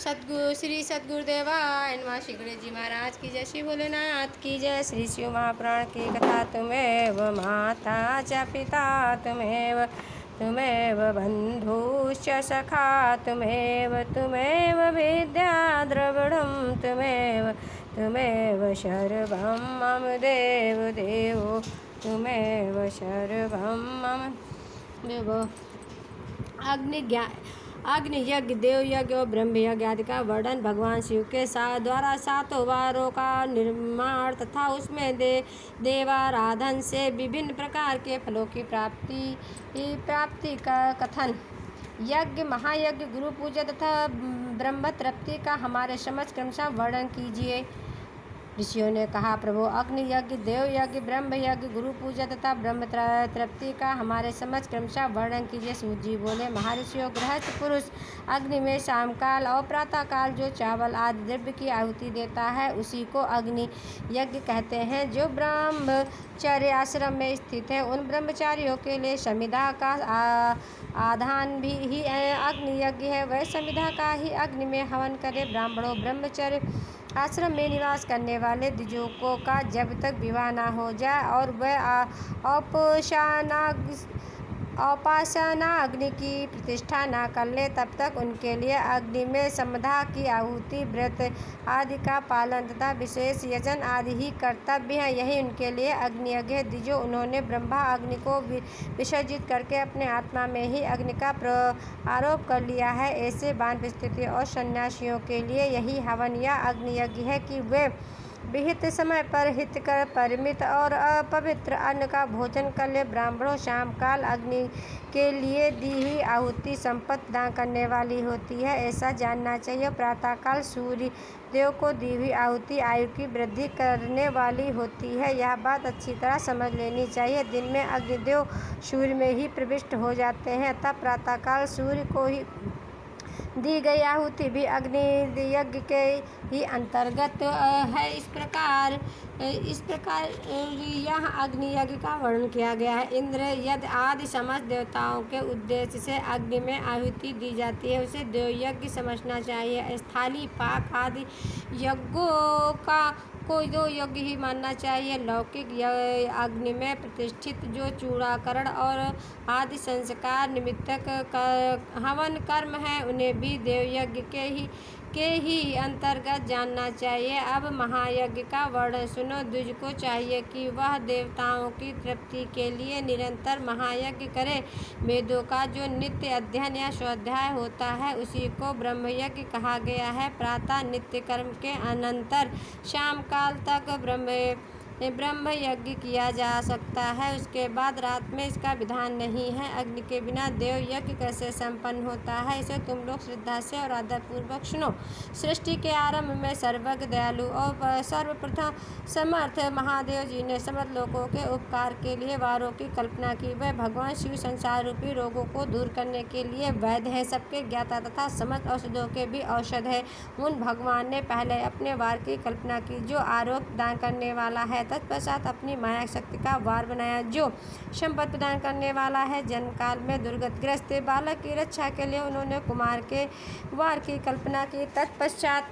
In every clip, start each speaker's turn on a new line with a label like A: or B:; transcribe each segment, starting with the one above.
A: श्री सद्गुरुदेवाय नमः। श्री गणेश जी महाराज की जय, श्री भोलेनाथ की जय। श्री शिव महापुराण की कथा तुमेव माता च पिता तुमेव तुमेव बन्धुश्च सखा तुमेव विद्या द्रविणं तुमेव सर्वं मम देवो तुमेव सर्वं मम देवो। अग्नि यज्ञ, देव यज्ञ और ब्रह्म यज्ञ आदि का वर्णन भगवान शिव के द्वारा सातों वारों का निर्माण तथा उसमें देवाराधन से विभिन्न प्रकार के फलों की प्राप्ति का कथन। यज्ञ, महायज्ञ, गुरु पूजा तथा ब्रह्म तृप्ति का हमारे समझ क्रमशः वर्णन कीजिए। ऋषियों ने कहा, प्रभु, अग्नि यज्ञ, देव यज्ञ, ब्रह्म यज्ञ, गुरु पूजा तथा ब्रह्म तृप्ति का हमारे समझ क्रमशः वर्णन कीजिए। सूत जी बोले, महर्षियों, गृहस्थ पुरुष अग्नि में शाम काल और प्रातः काल जो चावल आदि द्रव्य की आहुति देता है उसी को अग्नि यज्ञ कहते हैं। जो ब्रह्मचर्य आश्रम में स्थित है उन ब्रह्मचारियों के लिए समिधा का आधान भी ही अग्नि यज्ञ है। वह समिधा का ही अग्नि में हवन करे। ब्राह्मणों, ब्रह्मचर्य आश्रम में निवास करने वाले द्विजों का जब तक विवाह न हो जाए और वह औपासना अग्नि की प्रतिष्ठा न कर ले तब तक उनके लिए अग्नि में समधा की आहुति, व्रत आदि का पालन तथा विशेष यजन आदि ही कर्तव्य है। यही उनके लिए अग्नि यज्ञ है। जो उन्होंने ब्रह्मा अग्नि को विसर्जित करके अपने आत्मा में ही अग्नि का आरोप कर लिया है, ऐसे वानप्रस्थियों और सन्यासियों के लिए यही हवन या अग्नि यज्ञ है कि वे विहित समय पर हितकर, परिमित और अपवित्र अन्न का भोजन कर ले। ब्राह्मणों, शाम काल अग्नि के लिए दी हुई आहुति संपत्ति प्रदान करने वाली होती है, ऐसा जानना चाहिए। प्रातःकाल सूर्य देव को दी हुई आहुति आयु की वृद्धि करने वाली होती है, यह बात अच्छी तरह समझ लेनी चाहिए। दिन में अग्निदेव सूर्य में ही प्रविष्ट हो जाते हैं, तब प्रातःकाल सूर्य को ही दी गई आहुति भी अग्नि यज्ञ के ही अंतर्गत है। इस प्रकार यहाँ अग्नि यज्ञ का वर्णन किया गया है। इंद्र, यज्ञ आदि समस्त देवताओं के उद्देश्य से अग्नि में आहुति दी जाती है, उसे देव यज्ञ समझना चाहिए। स्थाली, पाक आदि यज्ञों का कोई दो यज्ञ ही मानना चाहिए। लौकिक अग्नि में प्रतिष्ठित जो चूड़ाकरण और आदि संस्कार निमित्तक हवन कर्म है उन्हें भी देव यज्ञ के ही अंतर्गत जानना चाहिए। अब महायज्ञ का वर्णन सुनो। द्विज को चाहिए कि वह देवताओं की तृप्ति के लिए निरंतर महायज्ञ करे। वेदों का जो नित्य अध्ययन या स्वाध्याय होता है उसी को ब्रह्मयज्ञ कहा गया है। प्रातः नित्य कर्म के अनंतर शाम काल तक ब्रह्म यज्ञ किया जा सकता है, उसके बाद रात में इसका विधान नहीं है। अग्नि के बिना देव यज्ञ कैसे संपन्न होता है, इसे तुम लोग श्रद्धा से और आदरपूर्वक सुनो। सृष्टि के आरंभ में सर्वज्ञ, दयालु और सर्वप्रथम समर्थ महादेव जी ने समस्त लोगों के उपकार के लिए वारों की कल्पना की। वह भगवान शिव संसार रूपी रोगों को दूर करने के लिए वैद्य है, सबके ज्ञाता तथा समस्त औषधों के भी औषध है। उन भगवान ने पहले अपने वार की कल्पना की जो आरोग्य प्रदान करने वाला है, तत्पश्चात अपनी माया शक्ति का वार बनाया जो संपत्ति प्रदान करने वाला है। जन्म काल में दुर्गतग्रस्त बालक की रक्षा के लिए उन्होंने कुमार के वार की कल्पना की। तत्पश्चात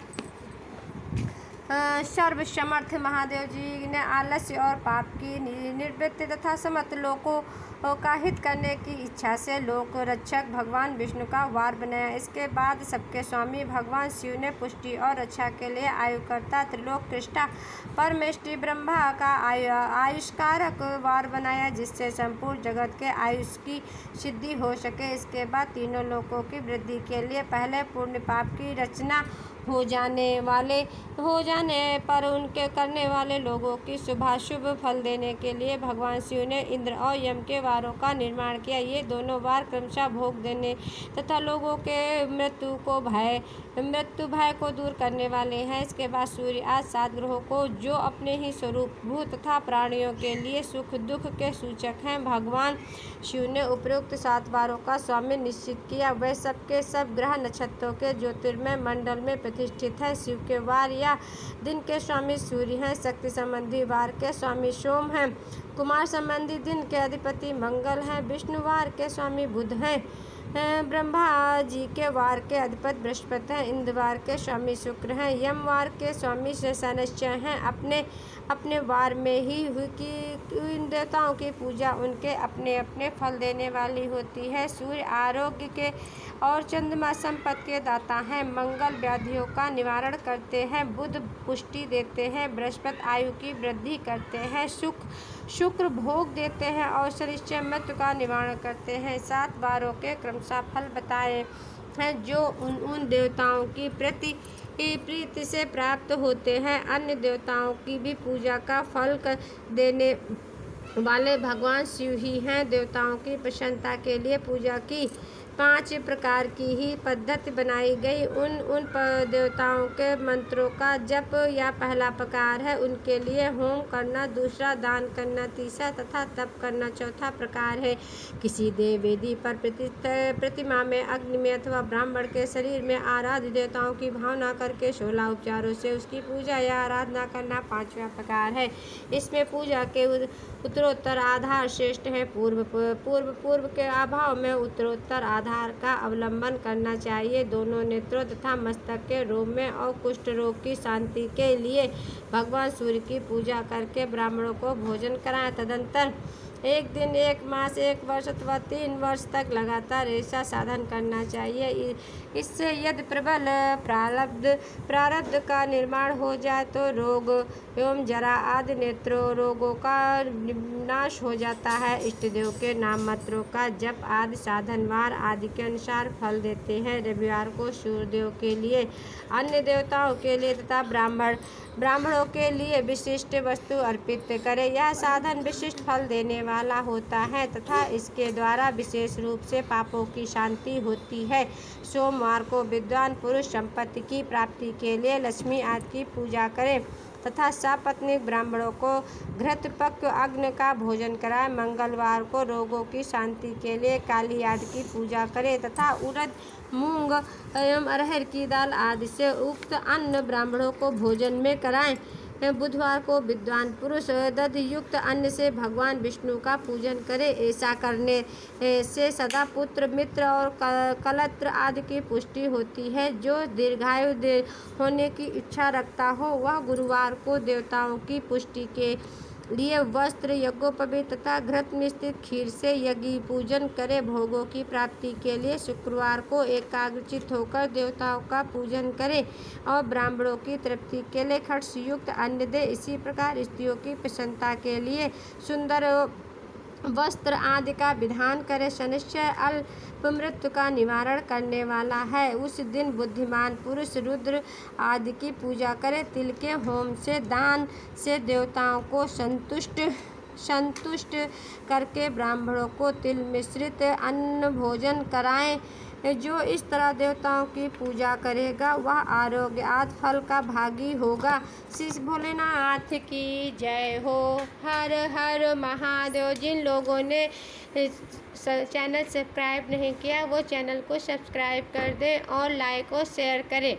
A: सर्वसमर्थ महादेव जी ने आलस्य और पाप की निवृत्ति तथा समस्त लोगों का हित करने की इच्छा से लोक रक्षक भगवान विष्णु का वार बनाया। इसके बाद सबके स्वामी भगवान शिव ने पुष्टि और रक्षा के लिए आयुकर्ता, त्रिलोक कृष्टा, परमेष्टि ब्रह्मा का आयुष्कारक वार बनाया, जिससे संपूर्ण जगत के आयुष की सिद्धि हो सके। इसके बाद तीनों लोकों की वृद्धि के लिए पहले पुण्य पाप की रचना हो जाने पर उनके करने वाले लोगों की शुभाशुभ फल देने के लिए भगवान शिव ने इंद्र और यम के वारों का निर्माण किया। ये दोनों वार क्रमशः भोग देने तथा लोगों के मृत्यु भय को दूर करने वाले हैं। इसके बाद सूर्य आज 7 ग्रहों को जो अपने ही स्वरूप भू तथा प्राणियों के लिए सुख दुख के सूचक हैं, भगवान शिव ने उपरोक्त 7 वारों का स्वामी निश्चित किया। वह सबके सब ग्रह नक्षत्रों के ज्योतिर्मय मंडल में प्रतिष्ठित है। शिव के वार या दिन के स्वामी सूर्य हैं, शक्ति संबंधी वार के स्वामी सोम हैं, कुमार संबंधी दिन के अधिपति मंगल हैं, विष्णुवार के स्वामी बुध हैं, ब्रह्मा जी के वार के अधिपति बृहस्पति हैं, इंद्र वार के स्वामी शुक्र हैं, यम वार के स्वामी शनिश्चर हैं। अपने अपने वार में ही हुई कि इन देवताओं की पूजा उनके अपने अपने फल देने वाली होती है। सूर्य आरोग्य के और चंद्रमा संपत्ति के दाता हैं। मंगल व्याधियों का निवारण करते हैं। बुध पुष्टि देते हैं। बृहस्पति आयु की वृद्धि करते हैं। शुक्र भोग देते हैं और शनिश्चर मृत्यु का निवारण करते हैं। 7 वारों के क्रमशः फल बताए हैं जो उन देवताओं की प्रीति से प्राप्त होते हैं। अन्य देवताओं की भी पूजा का फल देने वाले भगवान शिव ही हैं। देवताओं की प्रसन्नता के लिए पूजा की 5 प्रकार की ही पद्धति बनाई गई। उन देवताओं के मंत्रों का जप या पहला प्रकार है, उनके लिए होम करना, दूसरा दान करना, तीसरा तथा तप करना, चौथा प्रकार है किसी देव वेदी पर प्रतिमा में, अग्नि में अथवा ब्राह्मण के शरीर में आराध्य देवताओं की भावना करके 16 उपचारों से उसकी पूजा या आराधना करना, 5वां प्रकार है। इसमें पूजा के उत्तरोत्तर आधार श्रेष्ठ है। पूर्व के अभाव में उत्तरोत्तर आधार का अवलंबन करना चाहिए। दोनों नेत्रों तथा मस्तक के रोग में और कुष्ठ रोग की शांति के लिए भगवान सूर्य की पूजा करके ब्राह्मणों को भोजन कराएं। तदंतर 1 दिन, 1 मास, 1 वर्ष अथवा 3 वर्ष तक लगातार ऐसा साधन करना चाहिए। इससे यदि प्रबल प्रारब्ध का निर्माण हो जाए तो रोग एवं जरा आदि नेत्रों रोगों का नाश हो जाता है। इष्ट देव के नाम मंत्रों का जप आदि साधनवार आदि के अनुसार फल देते हैं। रविवार को सूर्य देव के लिए, अन्य देवताओं के लिए तथा ब्राह्मणों के लिए विशिष्ट वस्तु अर्पित करें। यह साधन विशिष्ट फल देने वाला होता है तथा इसके द्वारा विशेष रूप से पापों की शांति होती है। सोमवार को विद्वान पुरुष संपत्ति की प्राप्ति के लिए लक्ष्मी आदि की पूजा करें तथा सपत्नीक ब्राह्मणों को घृतपक्व अग्नि का भोजन कराएं। मंगलवार को रोगों की शांति के लिए काली आदि की पूजा करें तथा उड़द, मूंग एवं अरहर की दाल आदि से उक्त अन्न ब्राह्मणों को भोजन में कराएं। बुधवार को विद्वान पुरुष दधयुक्त अन्न से भगवान विष्णु का पूजन करे। ऐसा करने से सदा पुत्र, मित्र और कलत्र आदि की पुष्टि होती है। जो दीर्घायु होने की इच्छा रखता हो वह गुरुवार को देवताओं की पुष्टि के लिए वस्त्र, यज्ञोपवीत तथा घृत में स्थित खीर से यज्ञ पूजन करे। भोगों की प्राप्ति के लिए शुक्रवार को एकाग्रचित होकर देवताओं का पूजन करे और ब्राह्मणों की तृप्ति के लिए खट से युक्त अन्न दे। इसी प्रकार स्त्रियों की प्रसन्नता के लिए सुंदर वस्त्र आदि का विधान करे। शनिश्चर अल्प मृत्यु का निवारण करने वाला है। उस दिन बुद्धिमान पुरुष रुद्र आदि की पूजा करे। तिल के होम से, दान से देवताओं को संतुष्ट करके ब्राह्मणों को तिल मिश्रित अन्न भोजन कराएं। जो इस तरह देवताओं की पूजा करेगा वह आरोग्य आदि फल का भागी होगा। श्री भोलेनाथ की जय हो। हर हर महादेव। जिन लोगों ने चैनल सब्सक्राइब नहीं किया वो चैनल को सब्सक्राइब कर दें और लाइक और शेयर करें।